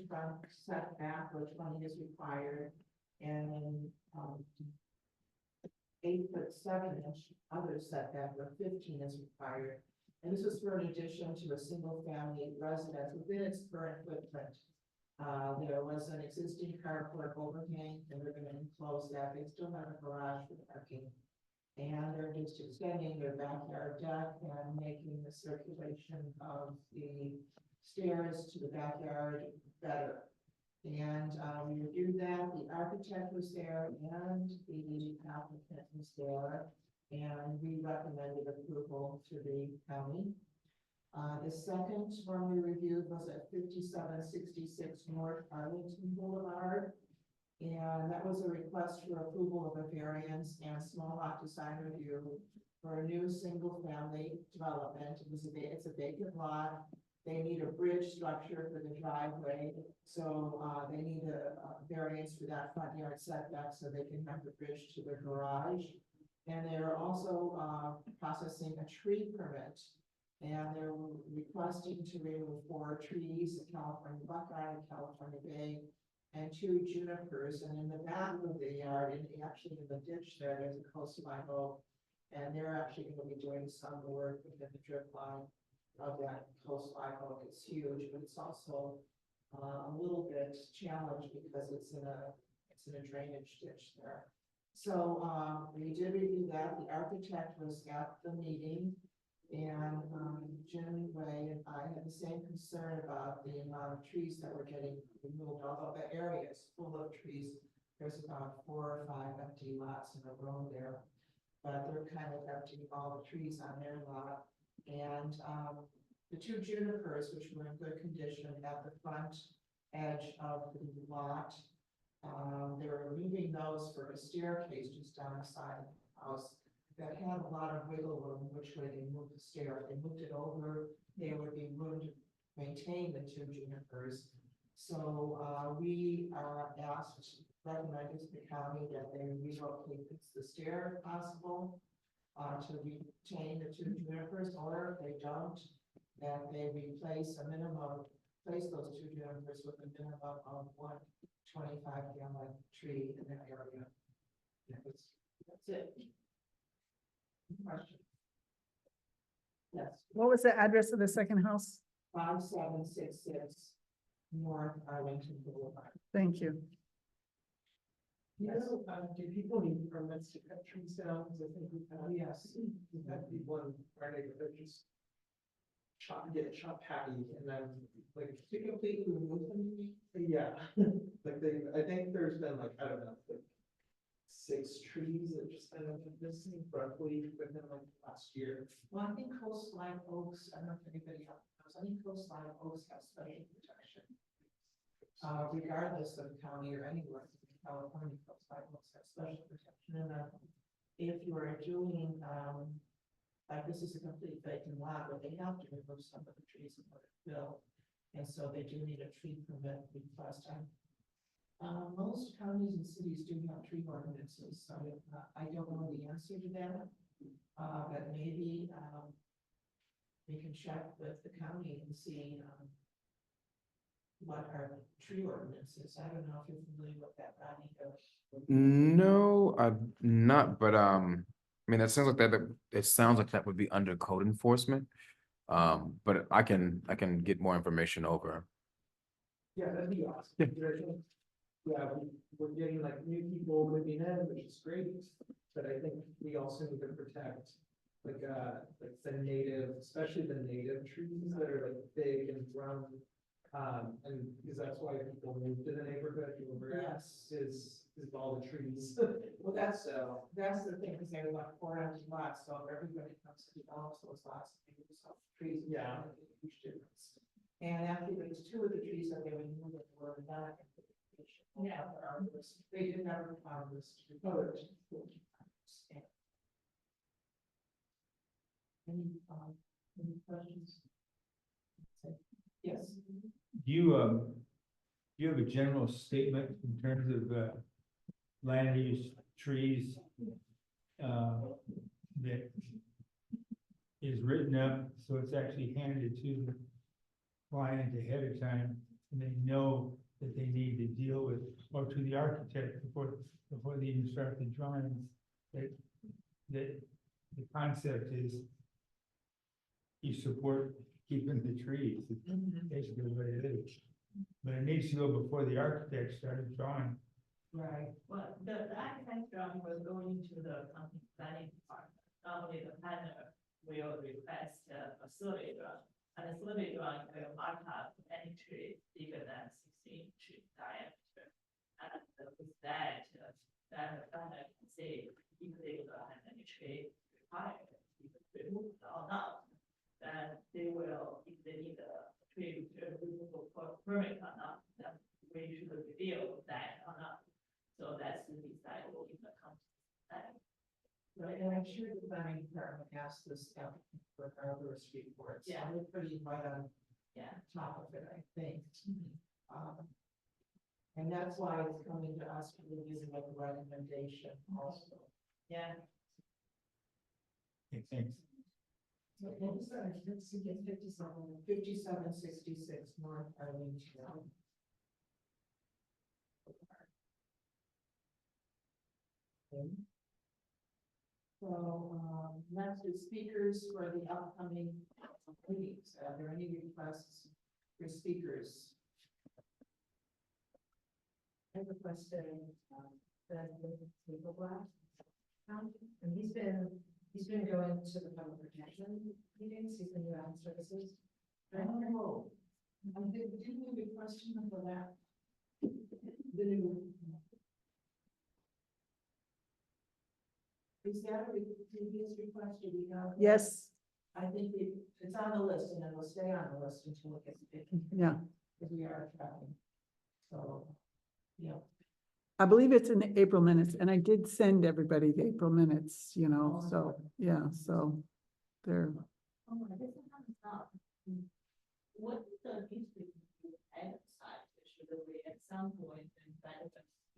front setback, where 20 is required. And then, 8'7" other setback where 15 is required. And this is for an addition to a single family residence within its current footprint. There was an existing carport overhang and we're gonna enclose that. They still have a garage for parking. And they're just extending their backyard deck and making the circulation of the stairs to the backyard better. And we reviewed that, the architect was there and the applicant was there. And we recommended approval to the county. The second one we reviewed was at 5766 North Arlington Boulevard. And that was a request for approval of a variance and small lot design review for a new single family development. It's a vacant lot. They need a bridge structure for the driveway. So they need a variance for that front yard setback so they can have the bridge to their garage. And they're also processing a tree permit. And they're requesting to remove 4 trees, a California buckeye, a California bay, and 2 junipers. And in the back of the yard, and actually in the ditch there's a coastline oak. And they're actually going to be doing some work within the drip line of that coastline oak. It's huge, but it's also a little bit challenged because it's in a drainage ditch there. So we did review that. The architect was at the meeting. And Jim Ray and I had the same concern about the amount of trees that were getting removed, although the area is full of trees. There's about 4 or 5 empty lots in a row there, but they're kind of emptying all the trees on their lot. And the 2 junipers, which were in good condition at the front edge of the lot, they were removing those for a staircase just down the side of the house that had a lot of wiggle room, which way they moved the stair. They moved it over, there would be room to maintain the 2 junipers. So we recommended to the county that they relocate the stair if possible to retain the 2 junipers, or if they don't, that they replace those 2 junipers with a minimum of 1 25-gallon tree in that area. That's it. Question. Yes, What was the address of the second house? 5766 North Arlington Boulevard. Thank you. Yes. Do people need permits to cut trees down? Because I think we've had people in our neighborhood just get chop happy and then like To completely remove them, you mean? yeah, like I think there's been like, I don't know, like 6 trees that just kind of went missing roughly within like last year. Well, I think coastline oaks, I don't know if anybody else knows, I think coastline oaks have special protection. Regardless of county or anywhere in California, coastline oaks have special protection. And if you are doing, like this is a complete vacant lot, but they have to remove some of the trees in order to build. And so they do need a tree permit request. Most counties and cities do have tree ordinances, so I don't know the answer to that. But maybe, we can check with the county and see, what our tree ordinances. I don't know if you're familiar with that, Bonnie. No, I'm not, but I mean, that sounds like it sounds like that would be under code enforcement. But I can get more information over. Yeah, that'd be awesome. Yeah, we're getting like new people moving in, which is great, but I think we also need to protect like the native, especially the native trees that are like big and grown. And because that's why people move to the neighborhood, Yes. is all the trees. Well, that's the thing, because there are like 4 empty lots, so if everybody comes to develop those lots, they use up trees. Yeah. Make a huge difference. And actually, there's 2 of the trees that they removed that were not. Yeah. They did never found this. Any questions? Yes. Do you have a general statement in terms of, land use, trees, that is written up, so it's actually handed to the client ahead of time, and they know that they need to deal with, or to the architect before they even start the drawings, that the concept is you support keeping the trees, it's basically what it is. But it needs to go before the architect started drawing. Right. Well, the architect drawing will go into the company planning department. Normally the planner will request a survey drawing, and the survey drawing will mark up any tree bigger than 16 inch diameter. And with that, then the planner can say if they will have any tree required, if it's removed or not. Then they will, if they need a tree removal permit or not, then we should reveal that or not. So that's the decidable in the company. Right, and I'm sure the planning department asked this applicant for arborist reports. Yeah. They're pretty right on Yeah. top of it, I think. And that's why it's coming to us for review with the recommendation also. Yeah. Okay, thanks. So what was that? Let's see, it's 5766 North Arlington. Okay. So, next is speakers for the upcoming meetings. Are there any requests for speakers? I requested, that legal black. And he's been going to the public protection meetings, he's been around services. Oh, didn't we request him for that? The new. Is that a previous request, or we have? Yes, I think it's on the list, and it will stay on the list until it gets picked, yeah. because we are tracking. So, yeah. I believe it's in the April minutes, and I did send everybody the April minutes, you know, so, yeah, so they're, Oh, I guess I haven't thought. What is the history of the side, should we at some point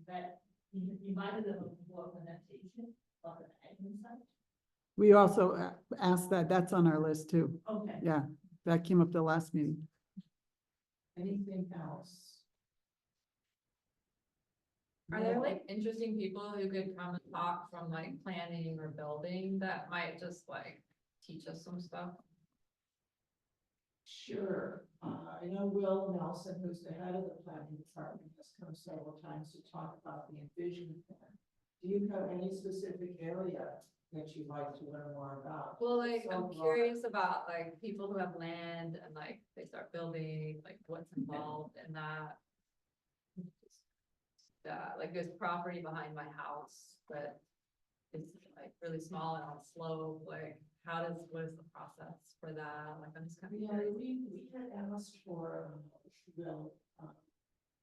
that invited them for presentation of the admin side? we also asked that, that's on our list too. Okay. Yeah, that came up the last meeting. Anything else? Are there like interesting people who could come and talk from like planning or building that might just like teach us some stuff? Sure. I know Will Nelson, who's the head of the planning department, has come several times to talk about the envision plan. Do you have any specific area that you'd like to learn more about? Well, like, So I'm broad. curious about like people who have land and like they start building, like what's involved in that. like there's property behind my house, but it's like really small and on slope, like what is the process for that? Like, I'm just kind of. Yeah, we had asked for,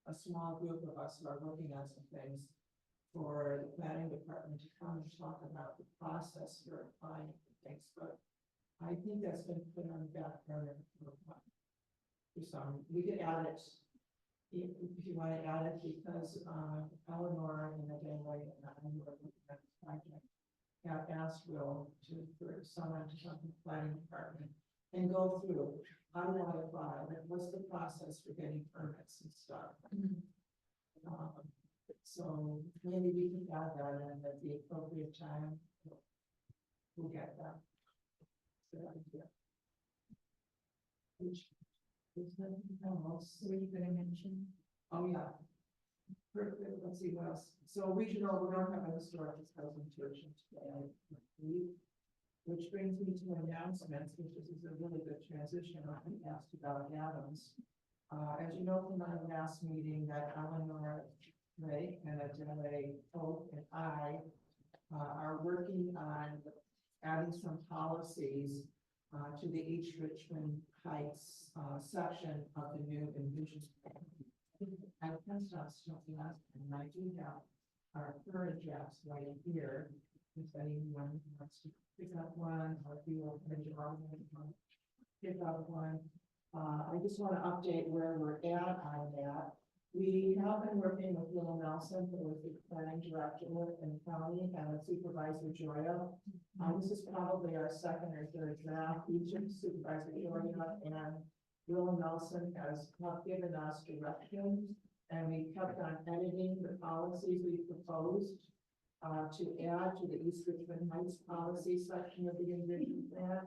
a small group of us who are working on some things for the planning department to come and talk about the process for applying for things, but I think that's been put on the back burner for some, we could add it if you want to add it, because, Eleanor and again, like, and I were looking at this project, have asked Will for someone to come to the planning department and go through, how do I apply, like, what's the process for getting permits and stuff? So maybe we can add that in at the appropriate time. We'll get that. Good idea. Which is nothing else. Were you gonna mention? Oh, yeah. Perfect, let's see what else. So regional, we don't have a historic presentation today, I believe. Which brings me to announcements, which is a really good transition. I asked about Adams. As you know from our last meeting, that Eleanor Ray and Adele Hope and I are working on adding some policies to the East Richmond Heights section of the new envision. I passed out stuff last time, and I do have our current drafts right here. If anyone wants to pick up one, or if you want to pick up one. I just want to update where we're at on that. We have been working with Will Nelson, who is the planning director in the county, and Supervisor Joya. This is probably our second or third draft. Each of Supervisor Joya and Will Nelson has given us directions, and we kept on editing the policies we proposed to add to the East Richmond Heights policy section of the envision plan.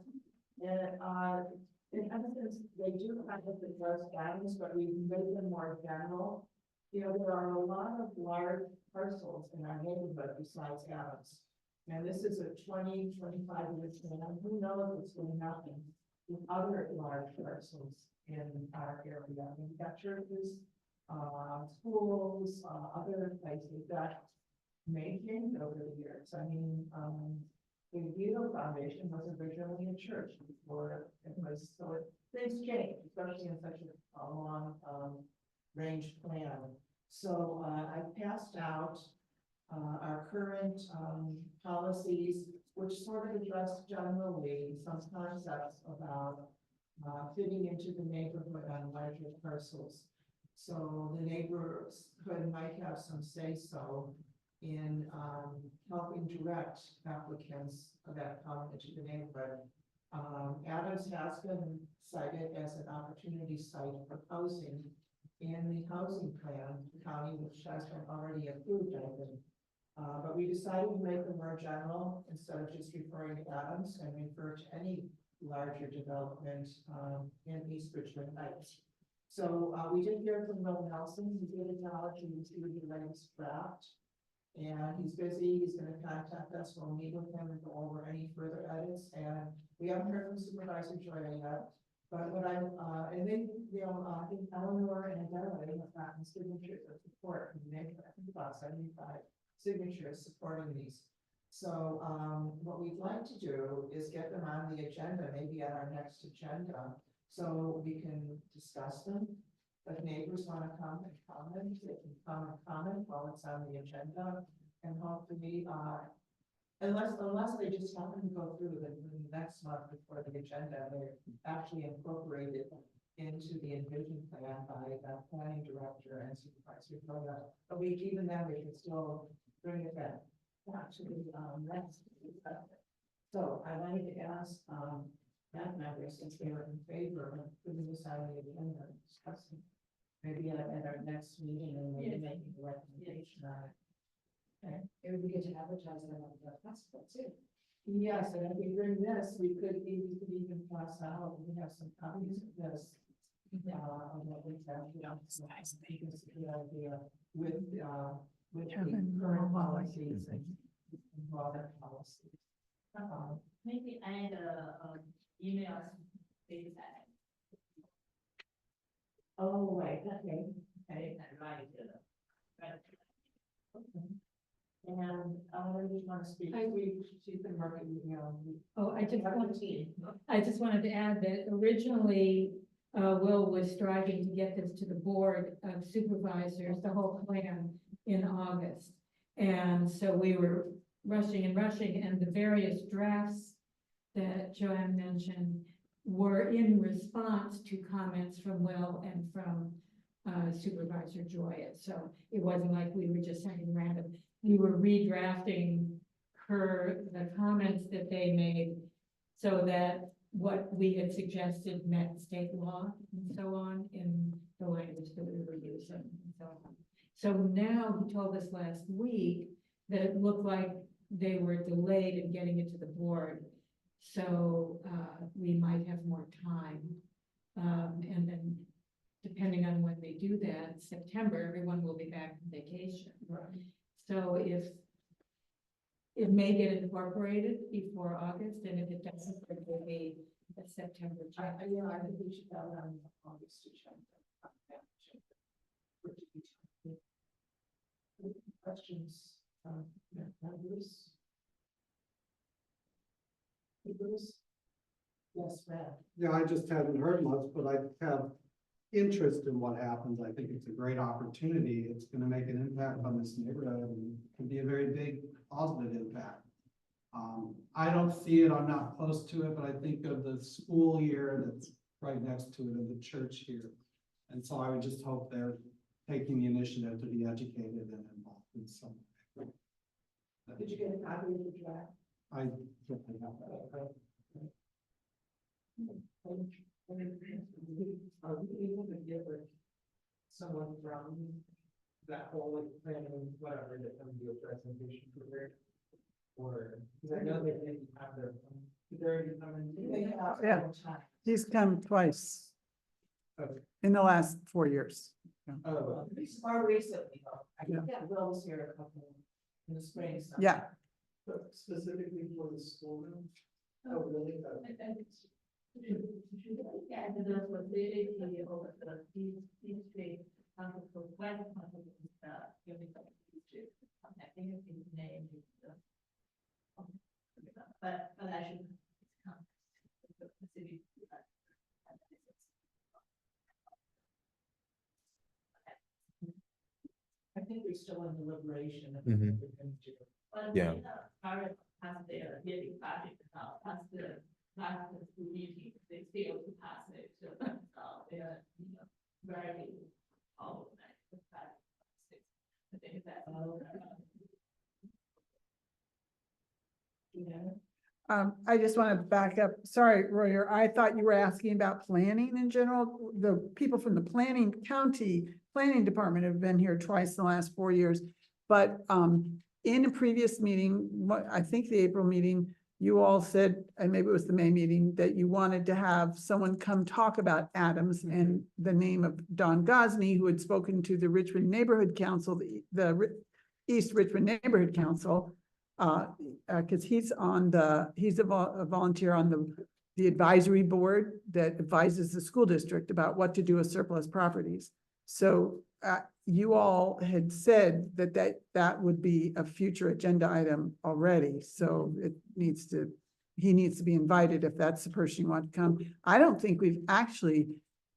And in essence, they do kind of address guidance, but we've made them more general. You know, there are a lot of large parcels in our neighborhood besides Adams. And this is a 20, 25-year plan. Who knows what's going to happen with other large parcels in our area? I mean, we've got churches, schools, other places that may change over the years. I mean, the Vito Foundation was originally a church before it was, so things change, especially in such a long range plan. So I passed out our current policies, which sort of address generally some concepts about fitting into the neighborhood on larger parcels. So the neighborhood might have some say-so in helping direct applicants that come into the neighborhood. Adams has been cited as an opportunity site for housing in the housing plan, the county, which has been already approved, I think. But we decided to make them more general instead of just referring to Adams, and refer to any larger development in East Richmond Heights. So we did hear from Will Nelson. He did acknowledge he received the latest draft. And he's busy, he's gonna contact us, we'll meet with him and go over any further edits, and we haven't heard from Supervisor Joya yet. But what and then, you know, I think Eleanor and Adele have gotten signatures of support from the neighborhood. I think about 75 signatures supporting these. So, what we'd like to do is get them on the agenda, maybe at our next agenda, so we can discuss them. If neighbors want to come and comment, they can come and comment while it's on the agenda, and hopefully, unless they just happen to go through the next month before the agenda, they're actually incorporated into the envision plan by the planning director and supervisor. But even then, we can still bring it back to the next. So I wanted to ask that members, since they are in favor of putting this on the agenda, discussing. Maybe at our next meeting, and maybe making a recommendation on it. Okay. It would be good to advertise them on the festival too. Yes, and if we bring this, we could even pass out, we have some copies of this. On what we have, you know, nice things, good idea with the current policies and broader policies. Maybe add email data set. Oh, right, okay. And right, And, did you want to speak? She's been working, you know. Oh, I just have a wanted, team. I just wanted to add that originally, Will was striving to get this to the board of supervisors, the whole plan in August. And so we were rushing, and the various drafts that Joanne mentioned were in response to comments from Will and from Supervisor Joya. So it wasn't like we were just sending random, we were redrafting the comments that they made so that what we had suggested met state law and so on in the language that we were using and so on. So now he told us last week that it looked like they were delayed in getting it to the board. So we might have more time. And then depending on when they do that, September, everyone will be back from vacation. Right. So if it may get incorporated before August, and if it doesn't, it will be a September. Yeah, I think we should have it on August to check. Questions, Bruce? Bruce? Yes, ma'am. Yeah, I just hadn't heard much, but I have interest in what happens. I think it's a great opportunity. It's gonna make an impact on this neighborhood and can be a very big positive impact. I don't see it, I'm not close to it, but I think of the school here that's right next to it and the church here. And so I would just hope they're taking the initiative to be educated and involved in some way. Did you get a copy of the draft? I definitely have that. Are we able to get like someone from that whole like planning, whatever, that can do a presentation for there? Or, because I know they didn't have their, did they already come in? They have Yeah. several times. He's come twice Okay. in the last 4 years. Oh, it's more recently, though. I Yeah. think that Will was here a couple in the spring. so- Yeah, But specifically for the school room? Oh, really? Yeah, the facility over the district, for west, unified district, I think it's his name is, but I should. The facility. I think we're still in deliberation. of Mhm. what we're gonna do. But Yeah. Current has their yearly budget now, plus the last school meeting, they still to pass it, so they're, very, all of that. I think that's. I just want to back up. Sorry, Royer, I thought you were asking about planning in general. The people from the county planning department have been here twice in the last 4 years. But in a previous meeting, I think the April meeting, you all said, and maybe it was the May meeting, that you wanted to have someone come talk about Adams and the name of Don Gosney, who had spoken to the Richmond Neighborhood Council, the East Richmond Neighborhood Council. Cause he's a volunteer on the advisory board that advises the school district about what to do with surplus properties. So, you all had said that would be a future agenda item already, so he needs to be invited if that's the person you want to come. I don't think we've actually,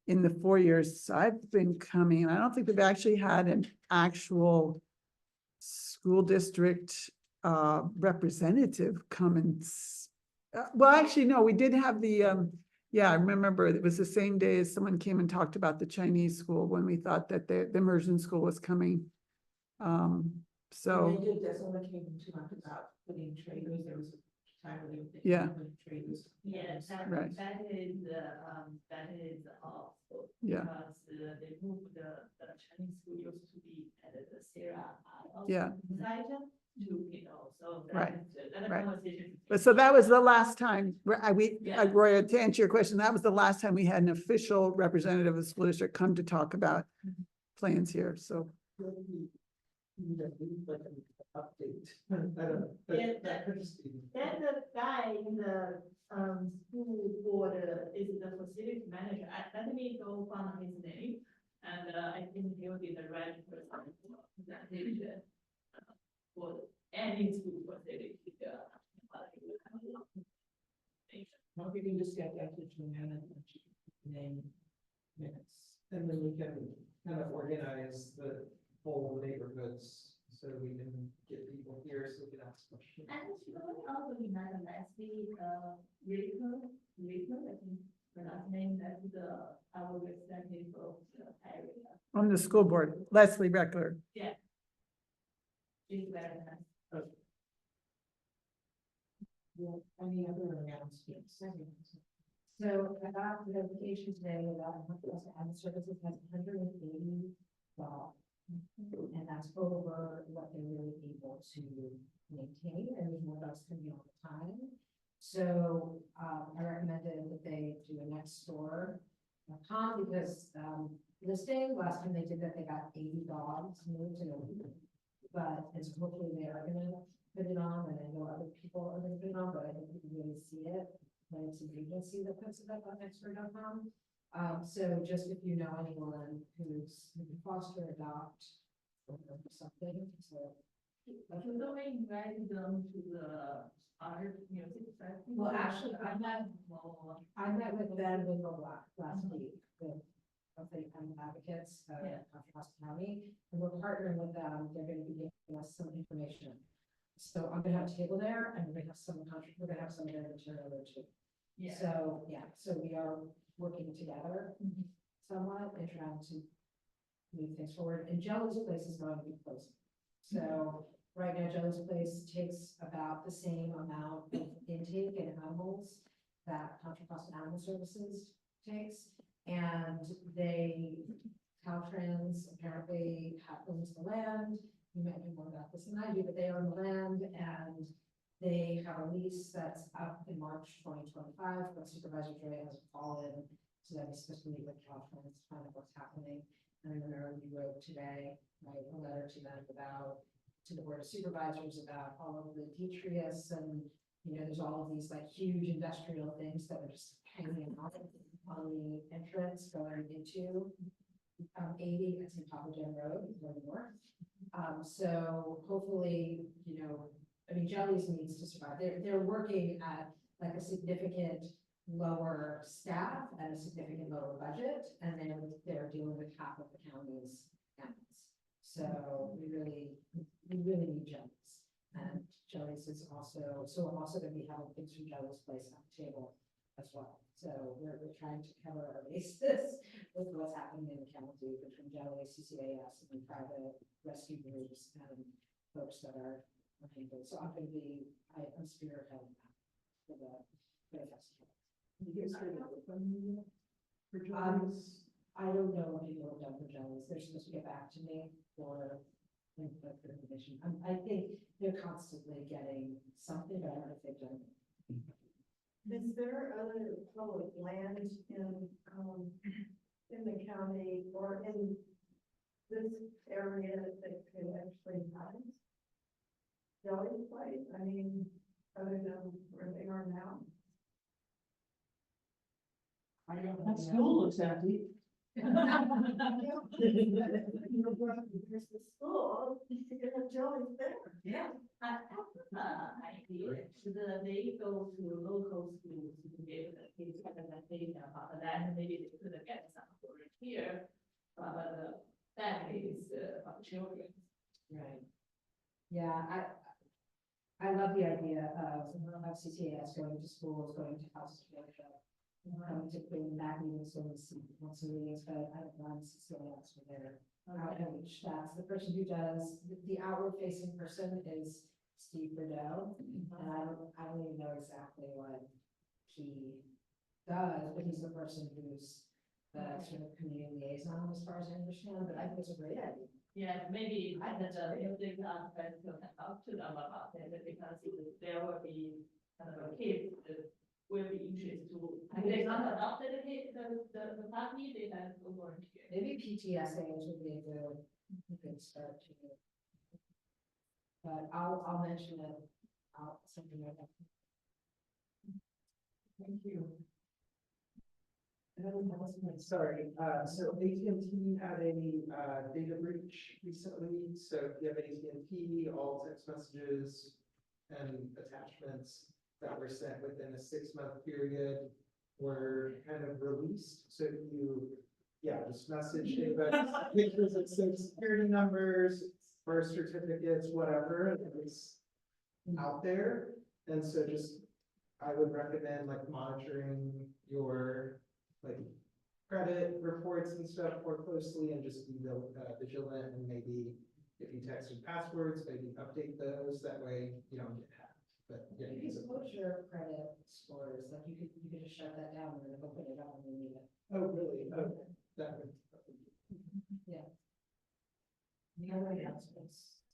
in the 4 years I've been coming, I don't think we've actually had an actual school district representative come and, well, actually, no, we did have yeah, I remember it was the same day as someone came and talked about the Chinese school when we thought that the immersion school was coming. So, They did, that someone came to talk about putting traders, there was a time when they were. Yeah. putting traders. Yes, Right. that is also. Yeah. Because they moved the Chinese school used to be at the Sierra. Yeah. Site to, so. Right, That right. conversation. but so that was the last time, Yeah. Roy, to answer your question, that was the last time we had an official representative of the school district come to talk about plans here, so. Update. Yeah, Then the guy in the school board is the facility manager. Let me go find his name. And I think he'll be the right person for presentation. For any school facility. Well, if you can just get that to Joanna and she can name minutes. And then we can kind of organize the whole neighborhoods so we can get people here so we can ask questions. And she also remember last week, Richmond, I think, the last name, that's our representative of the area. On the school board, Leslie Reckler. Yeah. She's very nice. Any other announcements? So I got the notification today that Northwest Ad Services has 180 dogs. And that's over what they're really able to maintain, and there's more dogs coming all the time. So, I recommended that they do a next door because, listing, last time they did that, they got 80 dogs moved in a week. But it's hopefully they are gonna put it on, and I know other people are gonna put it on, but I don't think you really see it. When it's an agency that puts it up on nextdoor.com. So just if you know anyone who's foster, adopt, or something, so. You don't invite them to the art music festival? Well, actually, I met with them with the last week, with, the advocates, Contra Costa County, and we're partnering with them, they're gonna be giving us some information. So I'm gonna have a table there, and we're gonna have some of their material there too. Yeah. So, yeah, so we are working together somewhat and trying to move things forward, and Jelly's Place is going to be closing. So right now, Jelly's Place takes about the same amount of intake in animals that Contra Costa Animal Services takes. And Caltrans apparently owns the land. You might know more about this than I do, but they own the land, and they have a lease that's up in March 2025, but Supervisor Dre has fallen, so that he's supposed to meet with Caltrans, find out what's happening. And I remember you wrote today, right, a letter to them to the Board of Supervisors about all of the detritus, and, there's all of these like huge industrial things that are just hanging out on the entrance going into 80 at St. Papa Gen Road, going north. So hopefully, Jelly's needs to survive. They're working at like a significant lower staff and a significant lower budget, and they're dealing with half of the county's animals. So we really need Jelly's, and Jelly's is also, so I'm also going to be having things from Jelly's Place on the table as well. So we're trying to cover our bases with what's happening in the county between Jelly's, CCAS, and private rescue groups and folks that are handled. So I'm going to be, I'm spearheading that for the festival. I don't know what people have done for Jellies. They're supposed to get back to me for information. I think they're constantly getting something, but I don't know if they've done it. Is there other public land in the county or in this area that could actually house Jelly's Place? I mean, other than where they are now? That school looks empty. There's the school, you can have Jelly's there. Yeah, I have idea, should they go to local schools to be able to give presentation about that, and maybe they could get some volunteer, the families, of children. Right. Yeah, I love the idea of CCAS going to schools, going to houses of worship, coming to bring back meetings once a meetings, but I don't run CCAS for their outreach. That's the person who does, the outward facing person is Steve Bordeaux. And I don't even know exactly what he does, but he's the person who's the sort of community liaison as far as I understand, but I think it's a great idea. Yeah, maybe I had if they can talk to them about it, because there will be kind of a kids that will be interested to. If they not adopted the puppy, they can go volunteer. Maybe PTSAs would be a good start to it. But I'll mention it, something like that. Thank you. Sorry, so AT&T had a data breach recently, so if you have AT&T, all text messages and attachments that were sent within a 6-month period were kind of released, so if you, just message about pictures of social security numbers, birth certificates, whatever, it's out there, and so just, I would recommend like monitoring your like credit reports and stuff more closely and just be vigilant, and maybe if you text with passwords, maybe update those, that way you don't get hacked. But yeah. You can support your credit scores, like you could just shut that down and then open it up when you need it. Oh, really? Okay, that would. Yeah. Any other announcements?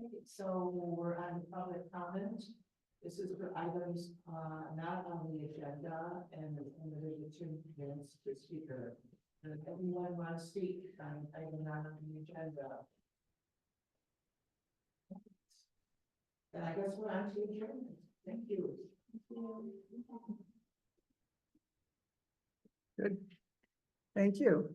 Okay, so we're on public comment. This is for items, not on the agenda, and there's 2 minutes per speaker. And if anyone wants to speak on item not on the agenda. And I guess we're on to adjournment. Thank you. Good. Thank you.